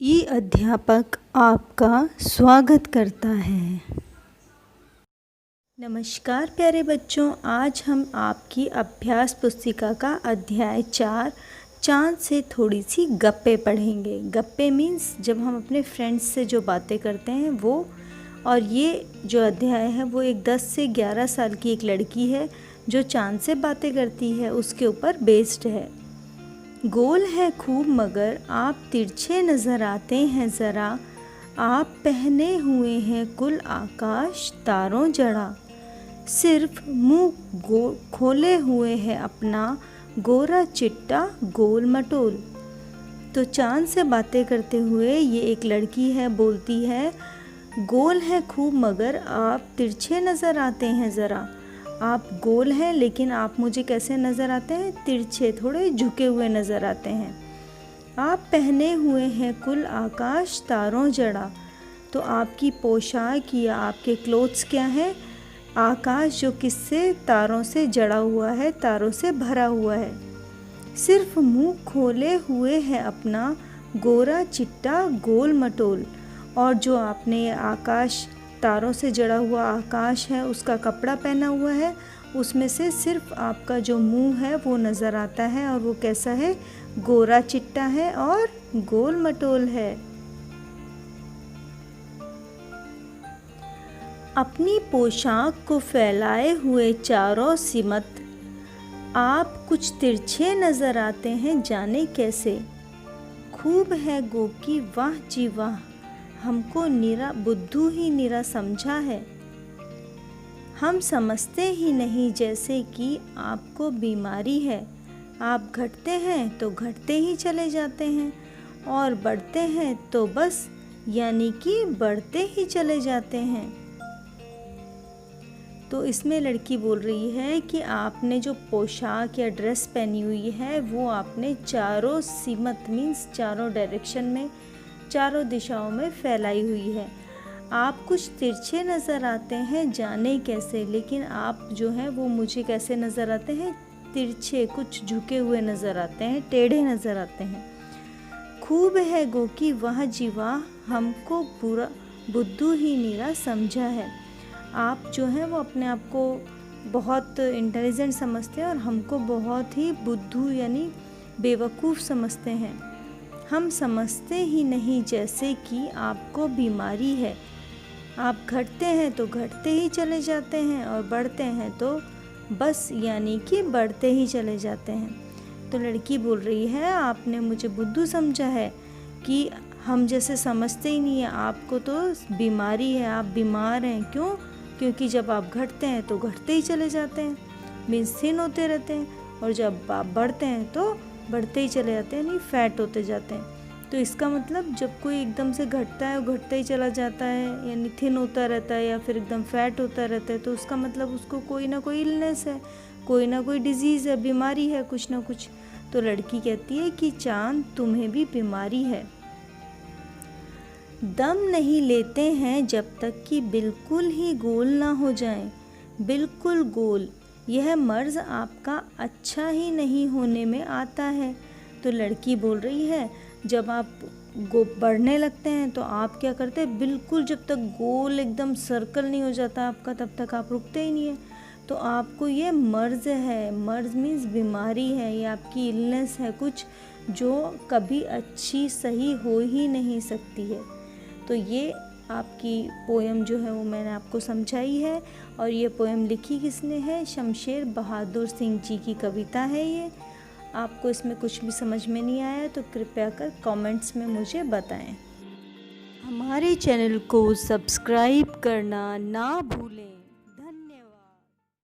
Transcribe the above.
ई अध्यापक आपका स्वागत करता है। नमस्कार प्यारे बच्चों, आज हम आपकी अभ्यास पुस्तिका का अध्याय 4 चाँद से थोड़ी सी गप्पे पढ़ेंगे। गप्पे मीन्स जब हम अपने फ्रेंड्स से जो बातें करते हैं वो। और ये जो अध्याय है वो एक 10 से 11 साल की एक लड़की है जो चाँद से बातें करती है, उसके ऊपर बेस्ड है। गोल है खूब मगर आप तिरछे नज़र आते हैं ज़रा, आप पहने हुए हैं कुल आकाश तारों जड़ा, सिर्फ मुँह खोले हुए है अपना गोरा चिट्टा गोल मटोल। तो चाँद से बातें करते हुए ये एक लड़की है, बोलती है गोल है खूब मगर आप तिरछे नज़र आते हैं ज़रा। आप गोल हैं लेकिन आप मुझे कैसे नज़र आते हैं? तिरछे, थोड़े झुके हुए नज़र आते हैं। आप पहने हुए हैं कुल आकाश तारों जड़ा। तो आपकी पोशाक या आपके क्लोथ्स क्या हैं? आकाश जो किससे? तारों से जड़ा हुआ है, तारों से भरा हुआ है। सिर्फ मुंह खोले हुए है अपना गोरा चिट्टा गोल मटोल। और जो आपने आकाश, तारों से जड़ा हुआ आकाश है, उसका कपड़ा पहना हुआ है, उसमें से सिर्फ आपका जो मुंह है वो नज़र आता है। और वो कैसा है? गोरा चिट्टा है और गोल मटोल है। अपनी पोशाक को फैलाए हुए चारों सिमत, आप कुछ तिरछे नज़र आते हैं जाने कैसे। खूब है गो की वाह जी वाह, हमको निरा बुद्धू ही निरा समझा है। हम समझते ही नहीं जैसे कि आपको बीमारी है। आप घटते हैं तो घटते ही चले जाते हैं और बढ़ते हैं तो बस यानी कि बढ़ते ही चले जाते हैं। तो इसमें लड़की बोल रही है कि आपने जो पोशाक या ड्रेस पहनी हुई है वो आपने चारों सीमत मीन्स चारों डायरेक्शन में, चारों दिशाओं में फैलाई हुई है। आप कुछ तिरछे नज़र आते हैं जाने कैसे, लेकिन आप जो हैं वो मुझे कैसे नज़र आते हैं? तिरछे, कुछ झुके हुए नज़र आते हैं, टेढ़े नज़र आते हैं। खूब है गो की वाह जी वाह, हमको पूरा बुद्धू ही नीरा समझा है। आप जो हैं वो अपने आप को बहुत इंटेलिजेंट समझते हैं और हमको बहुत ही बुद्धू यानी बेवकूफ़ समझते हैं। हम समझते ही नहीं जैसे कि आपको बीमारी है। आप घटते हैं तो घटते ही चले जाते हैं और बढ़ते हैं तो बस यानी कि बढ़ते ही चले जाते हैं। तो लड़की बोल रही है आपने मुझे बुद्धू समझा है कि हम जैसे समझते ही नहीं है। आपको तो बीमारी है, आप बीमार हैं। क्यों? क्योंकि जब आप घटते हैं तो घटते ही चले जाते हैं, मीन्स थिन होते रहते हैं, और जब आप बढ़ते हैं तो बढ़ते ही चले जाते हैं, यानी फैट होते जाते हैं। तो इसका मतलब जब कोई एकदम से घटता है और घटता ही चला जाता है, यानी थिन होता रहता है या फिर एकदम फैट होता रहता है, तो उसका मतलब उसको कोई ना कोई इलनेस है, कोई ना कोई डिजीज़ है, बीमारी है, कुछ ना कुछ। तो लड़की कहती है कि चाँद तुम्हें भी बीमारी है। दम नहीं लेते हैं जब तक कि बिल्कुल ही गोल ना हो जाएं, बिल्कुल गोल। यह मर्ज़ आपका अच्छा ही नहीं होने में आता है। तो लड़की बोल रही है जब आप बढ़ने लगते हैं तो आप क्या करते हैं? बिल्कुल जब तक गोल एकदम सर्कल नहीं हो जाता आपका तब तक आप रुकते ही नहीं है। तो आपको ये मर्ज़ है, मर्ज़ मीन्स बीमारी है, ये आपकी इलनेस है कुछ जो कभी अच्छी सही हो ही नहीं सकती है। तो ये आपकी पोएम जो है वो मैंने आपको समझाई है। और ये पोएम लिखी किसने है? शमशेर बहादुर सिंह जी की कविता है ये। आपको इसमें कुछ भी समझ में नहीं आया तो कृपया कर कमेंट्स में मुझे बताएं। हमारे चैनल को सब्सक्राइब करना ना भूलें।